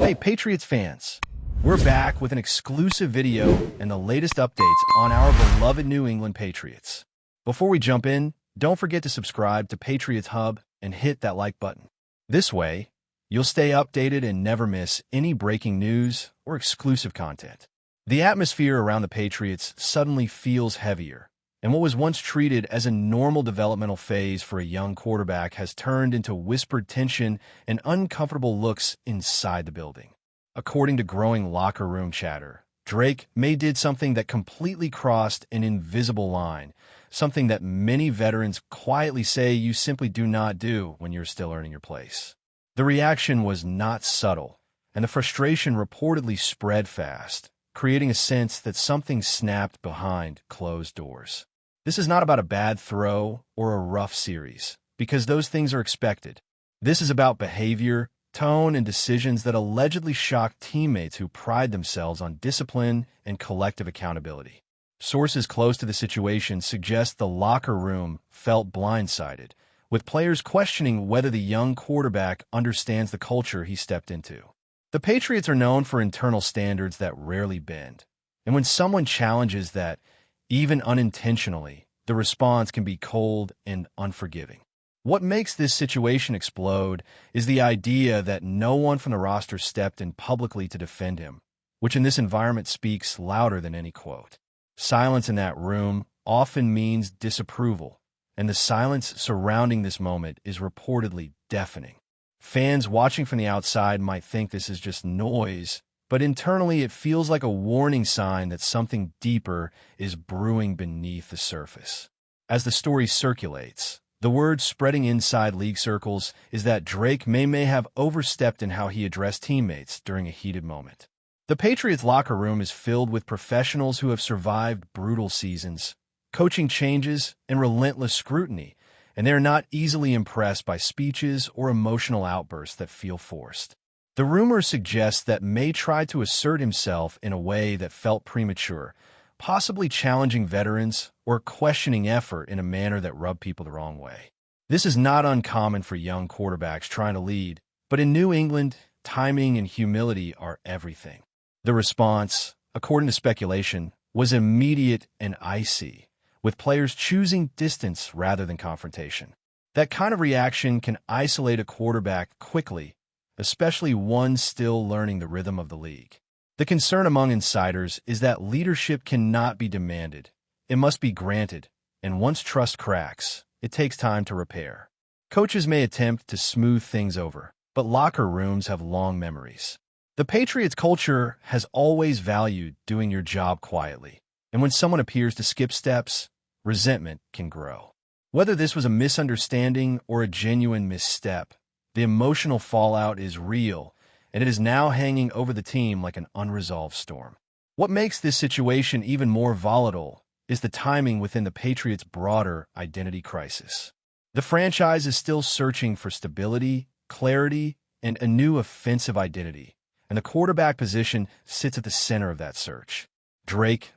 Hey, Patriots fans! We're back with an exclusive video and the latest updates on our beloved New England Patriots. Before we jump in, don't forget to subscribe to Patriots Hub and hit that like button. This way, you'll stay updated and never miss any breaking news or exclusive content. The atmosphere around the Patriots suddenly feels heavier, and what was once treated as a normal developmental phase for a young quarterback has turned into whispered tension and uncomfortable looks inside the building. According to growing locker room chatter, May did something that completely crossed an invisible line, something that many veterans quietly say you simply do not do when you're still earning your place. The reaction was not subtle, and the frustration reportedly spread fast, creating a sense that something snapped behind closed doors. This is not about a bad throw or a rough series, because those things are expected. This is about behavior, tone, and decisions that allegedly shocked teammates who pride themselves on discipline and collective accountability. Sources close to the situation suggest the locker room felt blindsided, with players questioning whether the young quarterback understands the culture he stepped into. The Patriots are known for internal standards that rarely bend, and when someone challenges that, even unintentionally, the response can be cold and unforgiving. What makes this situation explode is the idea that no one from the roster stepped in publicly to defend him, which in this environment speaks louder than any quote. Silence in that room often means disapproval, and the silence surrounding this moment is reportedly deafening. Fans watching from the outside might think this is just noise, but internally it feels like a warning sign that something deeper is brewing beneath the surface. As the story circulates, the word spreading inside league circles is that May have overstepped in how he addressed teammates during a heated moment. The Patriots locker room is filled with professionals who have survived brutal seasons, coaching changes, and relentless scrutiny, and they are not easily impressed by speeches or emotional outbursts that feel forced. The rumor suggests that May tried to assert himself in a way that felt premature, possibly challenging veterans or questioning effort in a manner that rubbed people the wrong way. This is not uncommon for young quarterbacks trying to lead, but in New England, timing and humility are everything. The response, according to speculation, was immediate and icy, with players choosing distance rather than confrontation. That kind of reaction can isolate a quarterback quickly, especially one still learning the rhythm of the league. The concern among insiders is that leadership cannot be demanded. It must be granted, and once trust cracks, it takes time to repair. Coaches may attempt to smooth things over, but locker rooms have long memories. The Patriots culture has always valued doing your job quietly, and when someone appears to skip steps, resentment can grow. Whether this was a misunderstanding or a genuine misstep, the emotional fallout is real, and it is now hanging over the team like an unresolved storm. What makes this situation even more volatile is the timing within the Patriots' broader identity crisis. The franchise is still searching for stability, clarity, and a new offensive identity, and the quarterback position sits at the center of that search.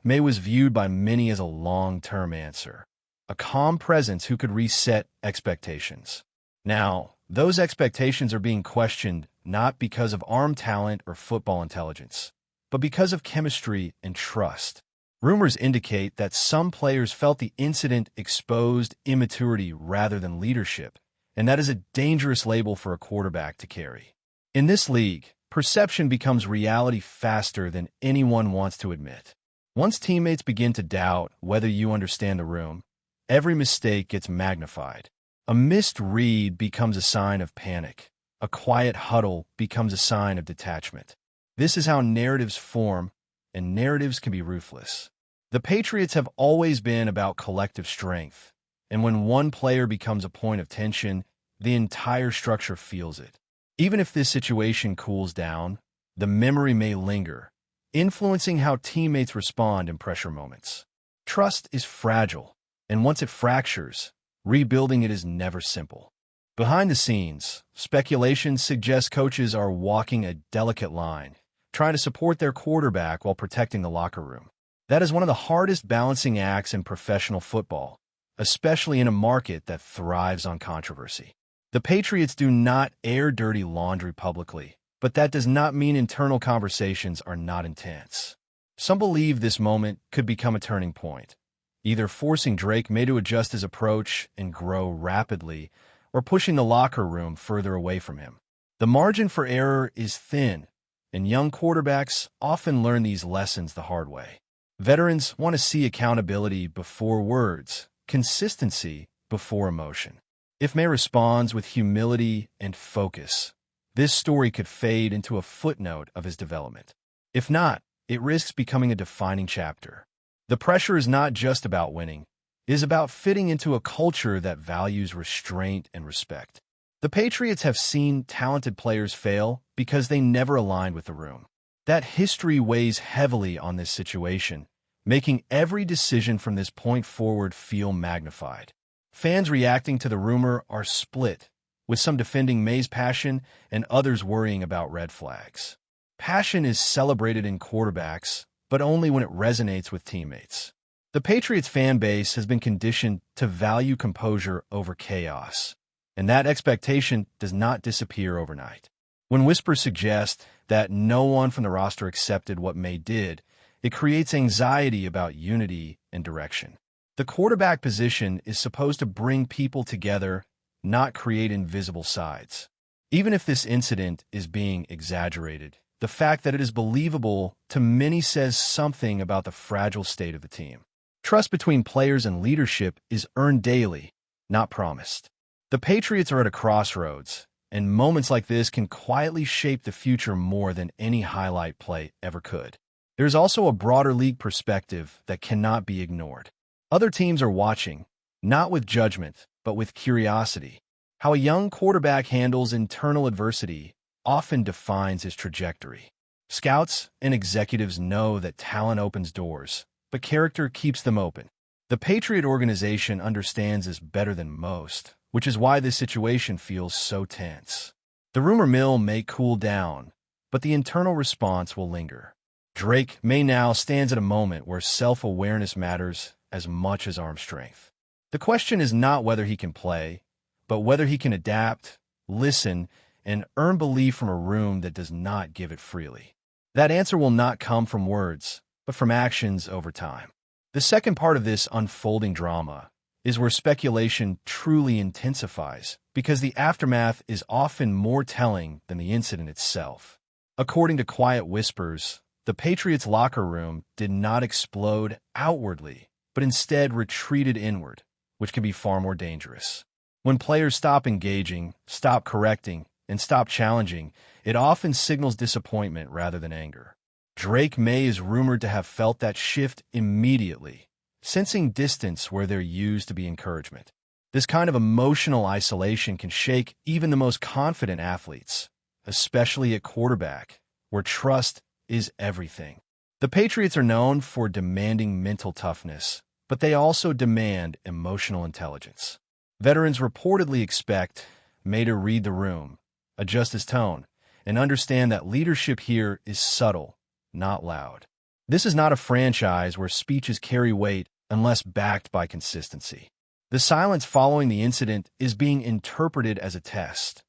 May was viewed by many as a long-term answer, a calm presence who could reset expectations. Now, those expectations are being questioned not because of arm talent or football intelligence, but because of chemistry and trust. Rumors indicate that some players felt the incident exposed immaturity rather than leadership, and that is a dangerous label for a quarterback to carry. In this league, perception becomes reality faster than anyone wants to admit. Once teammates begin to doubt whether you understand the room, every mistake gets magnified. A missed read becomes a sign of panic. A quiet huddle becomes a sign of detachment. This is how narratives form, and narratives can be ruthless. The Patriots have always been about collective strength, and when one player becomes a point of tension, the entire structure feels it. Even if this situation cools down, the memory may linger, influencing how teammates respond in pressure moments. Trust is fragile, and once it fractures, rebuilding it is never simple. Behind the scenes, speculation suggests coaches are walking a delicate line, trying to support their quarterback while protecting the locker room. That is one of the hardest balancing acts in professional football, especially in a market that thrives on controversy. The Patriots do not air dirty laundry publicly, but that does not mean internal conversations are not intense. Some believe this moment could become a turning point, either forcing Drake May to adjust his approach and grow rapidly, or pushing the locker room further away from him. The margin for error is thin, and young quarterbacks often learn these lessons the hard way. Veterans want to see accountability before words, consistency before emotion. If May responds with humility and focus, this story could fade into a footnote of his development. If not, it risks becoming a defining chapter. The pressure is not just about winning. It is about fitting into a culture that values restraint and respect. The Patriots have seen talented players fail because they never aligned with the room. That history weighs heavily on this situation, making every decision from this point forward feel magnified. Fans reacting to the rumor are split, with some defending May's passion and others worrying about red flags. Passion is celebrated in quarterbacks, but only when it resonates with teammates. The Patriots fan base has been conditioned to value composure over chaos, and that expectation does not disappear overnight. When whispers suggest that no one from the roster accepted what May did, it creates anxiety about unity and direction. The quarterback position is supposed to bring people together, not create invisible sides. Even if this incident is being exaggerated, the fact that it is believable to many says something about the fragile state of the team. Trust between players and leadership is earned daily, not promised. The Patriots are at a crossroads, and moments like this can quietly shape the future more than any highlight play ever could. There's also a broader league perspective that cannot be ignored. Other teams are watching, not with judgment, but with curiosity. How a young quarterback handles internal adversity often defines his trajectory. Scouts and executives know that talent opens doors, but character keeps them open. The Patriot organization understands this better than most, which is why this situation feels so tense. The rumor mill may cool down, but the internal response will linger. Drake May now stands at a moment where self-awareness matters as much as arm strength. The question is not whether he can play, but whether he can adapt, listen, and earn belief from a room that does not give it freely. That answer will not come from words, but from actions over time. The second part of this unfolding drama is where speculation truly intensifies, because the aftermath is often more telling than the incident itself. According to quiet whispers, the Patriots' locker room did not explode outwardly, but instead retreated inward, which can be far more dangerous. When players stop engaging, stop correcting, and stop challenging, it often signals disappointment rather than anger. Drake May is rumored to have felt that shift immediately, sensing distance where there used to be encouragement. This kind of emotional isolation can shake even the most confident athletes, especially at quarterback, where trust is everything. The Patriots are known for demanding mental toughness, but they also demand emotional intelligence. Veterans reportedly expect May to read the room, adjust his tone, and understand that leadership here is subtle, not loud. This is not a franchise where speeches carry weight unless backed by consistency. The silence following the incident is being interpreted as a test,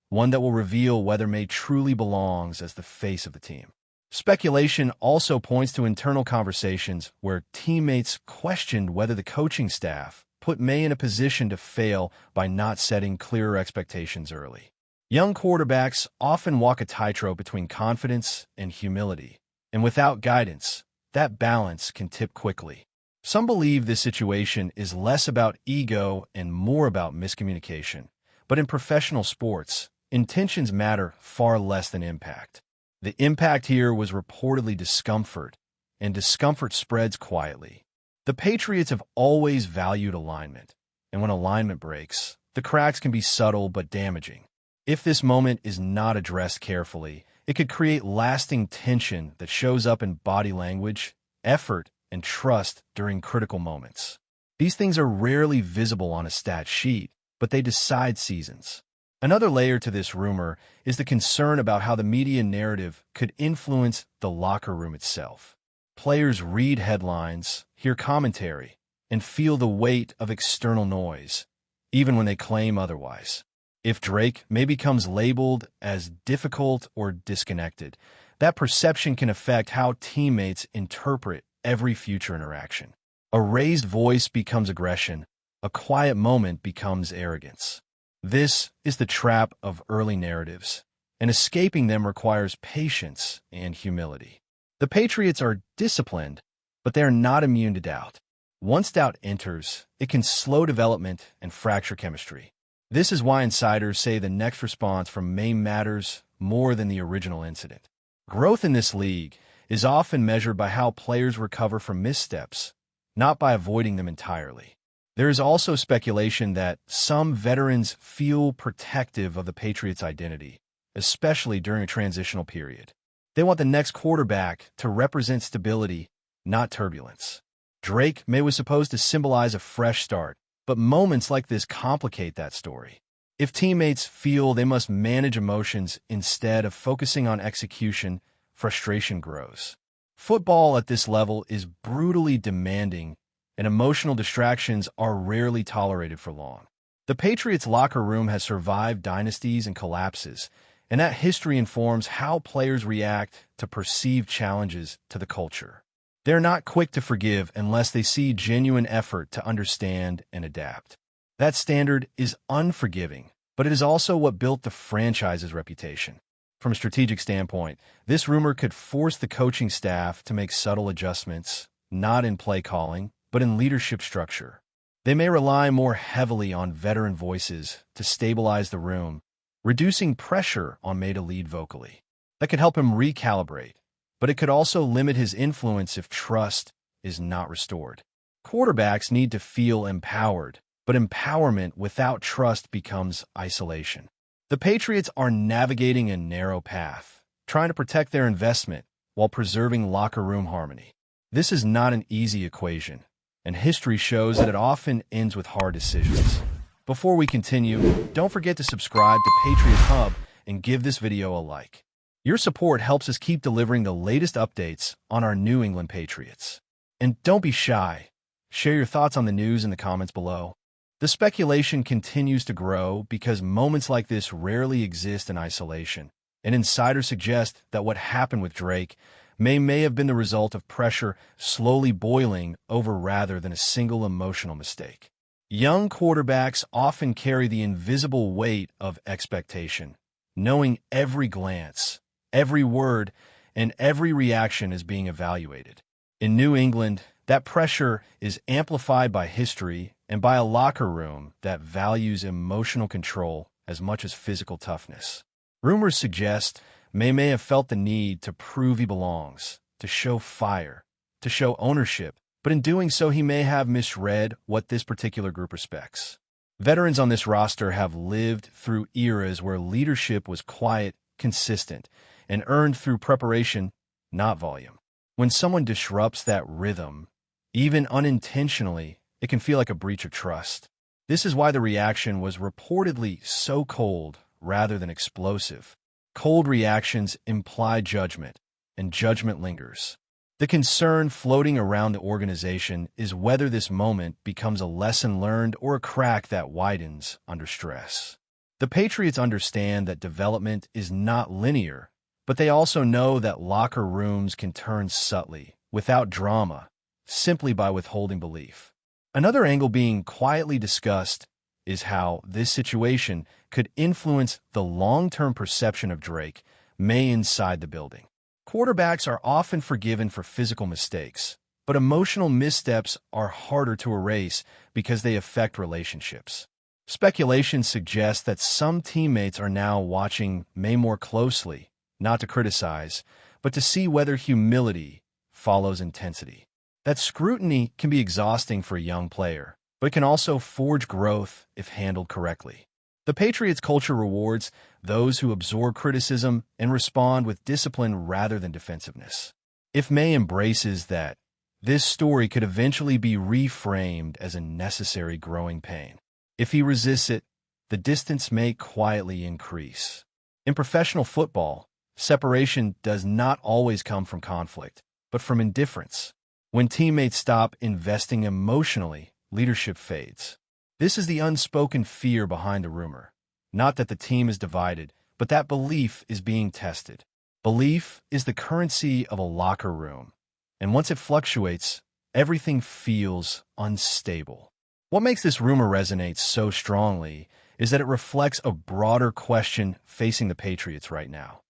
one that will reveal whether May truly belongs as the face of the team. Speculation also points to internal conversations where teammates questioned whether the coaching staff put May in a position to fail by not setting clearer expectations early. Young quarterbacks often walk a tightrope between confidence and humility, and without guidance, that balance can tip quickly. Some believe this situation is less about ego and more about miscommunication, but in professional sports, intentions matter far less than impact. The impact here was reportedly discomfort, and discomfort spreads quietly. The Patriots have always valued alignment, and when alignment breaks, the cracks can be subtle but damaging. If this moment is not addressed carefully, it could create lasting tension that shows up in body language, effort, and trust during critical moments. These things are rarely visible on a stat sheet, but they decide seasons. Another layer to this rumor is the concern about how the media narrative could influence the locker room itself. Players read headlines, hear commentary, and feel the weight of external noise, even when they claim otherwise. If Drake May becomes labeled as difficult or disconnected, that perception can affect how teammates interpret every future interaction. A raised voice becomes aggression. A quiet moment becomes arrogance. This is the trap of early narratives, and escaping them requires patience and humility. The Patriots are disciplined, but they are not immune to doubt. Once doubt enters, it can slow development and fracture chemistry. This is why insiders say the next response from MAYE matters more than the original incident. Growth in this league is often measured by how players recover from missteps, not by avoiding them entirely. There is also speculation that some veterans feel protective of the Patriots' identity, especially during a transitional period. They want the next quarterback to represent stability, not turbulence. May was supposed to symbolize a fresh start, but moments like this complicate that story. If teammates feel they must manage emotions instead of focusing on execution, frustration grows. Football at this level is brutally demanding, and emotional distractions are rarely tolerated for long. The Patriots' locker room has survived dynasties and collapses, and that history informs how players react to perceived challenges to the culture. They're not quick to forgive unless they see genuine effort to understand and adapt. That standard is unforgiving, but it is also what built the franchise's reputation. From a strategic standpoint, this rumor could force the coaching staff to make subtle adjustments, not in play calling, but in leadership structure. They may rely more heavily on veteran voices to stabilize the room, reducing pressure on May to lead vocally. That could help him recalibrate, but it could also limit his influence if trust is not restored. Quarterbacks need to feel empowered, but empowerment without trust becomes isolation. The Patriots are navigating a narrow path, trying to protect their investment while preserving locker room harmony. This is not an easy equation, and history shows that it often ends with hard decisions. Before we continue, don't forget to subscribe to Patriots Hub and give this video a like. Your support helps us keep delivering the latest updates on our New England Patriots. And don't be shy. Share your thoughts on the news in the comments below. The speculation continues to grow because moments like this rarely exist in isolation, and insiders suggest that what happened with Drake may have been the result of pressure slowly boiling over rather than a single emotional mistake. Young quarterbacks often carry the invisible weight of expectation, knowing every glance, every word, and every reaction is being evaluated. In New England, that pressure is amplified by history and by a locker room that values emotional control as much as physical toughness. Rumors suggest May have felt the need to prove he belongs, to show fire, to show ownership, but in doing so he may have misread what this particular group respects. Veterans on this roster have lived through eras where leadership was quiet, consistent, and earned through preparation, not volume. When someone disrupts that rhythm, even unintentionally, it can feel like a breach of trust. This is why the reaction was reportedly so cold rather than explosive. Cold reactions imply judgment, and judgment lingers. The concern floating around the organization is whether this moment becomes a lesson learned or a crack that widens under stress. The Patriots understand that development is not linear, but they also know that locker rooms can turn subtly, without drama, simply by withholding belief. Another angle being quietly discussed is how this situation could influence the long-term perception of May inside the building. Quarterbacks are often forgiven for physical mistakes, but emotional missteps are harder to erase because they affect relationships. Speculation suggests that some teammates are now watching May more closely, not to criticize, but to see whether humility follows intensity. That scrutiny can be exhausting for a young player, but it can also forge growth if handled correctly. The Patriots culture rewards those who absorb criticism and respond with discipline rather than defensiveness. If May embraces that, this story could eventually be reframed as a necessary growing pain. If he resists it, the distance may quietly increase. In professional football, separation does not always come from conflict, but from indifference. When teammates stop investing emotionally, leadership fades. This is the unspoken fear behind the rumor, Not that the team is divided, but that belief is being tested. Belief is the currency of a locker room, and once it fluctuates, everything feels unstable. What makes this rumor resonate so strongly is that it reflects a broader question facing the Patriots right now.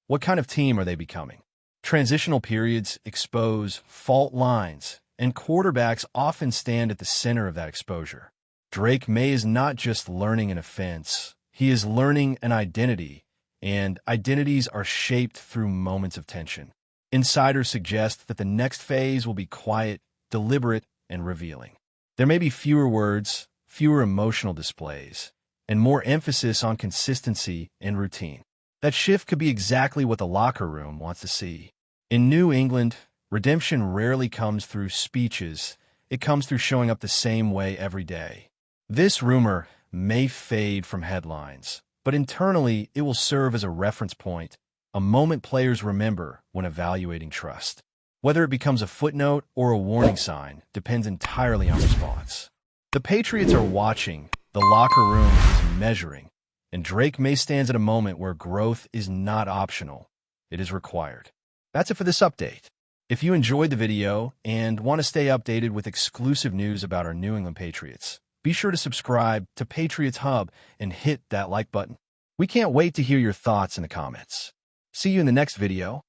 What kind of team are they becoming? Transitional periods expose fault lines, and quarterbacks often stand at the center of that exposure. Drake May is not just learning an offense, he is learning an identity, and identities are shaped through moments of tension. Insiders suggest that the next phase will be quiet, deliberate, and revealing. There may be fewer words, fewer emotional displays, and more emphasis on consistency and routine. That shift could be exactly what the locker room wants to see. In New England, redemption rarely comes through speeches, it comes through showing up the same way every day. This rumor may fade from headlines, but internally it will serve as a reference point, a moment players remember when evaluating trust. Whether it becomes a footnote or a warning sign depends entirely on response. The Patriots are watching, the locker room is measuring, and Drake May stands at a moment where growth is not optional, it is required. That's it for this update. If you enjoyed the video and want to stay updated with exclusive news about our New England Patriots, be sure to subscribe to Patriots Hub and hit that like button. We can't wait to hear your thoughts in the comments. See you in the next video.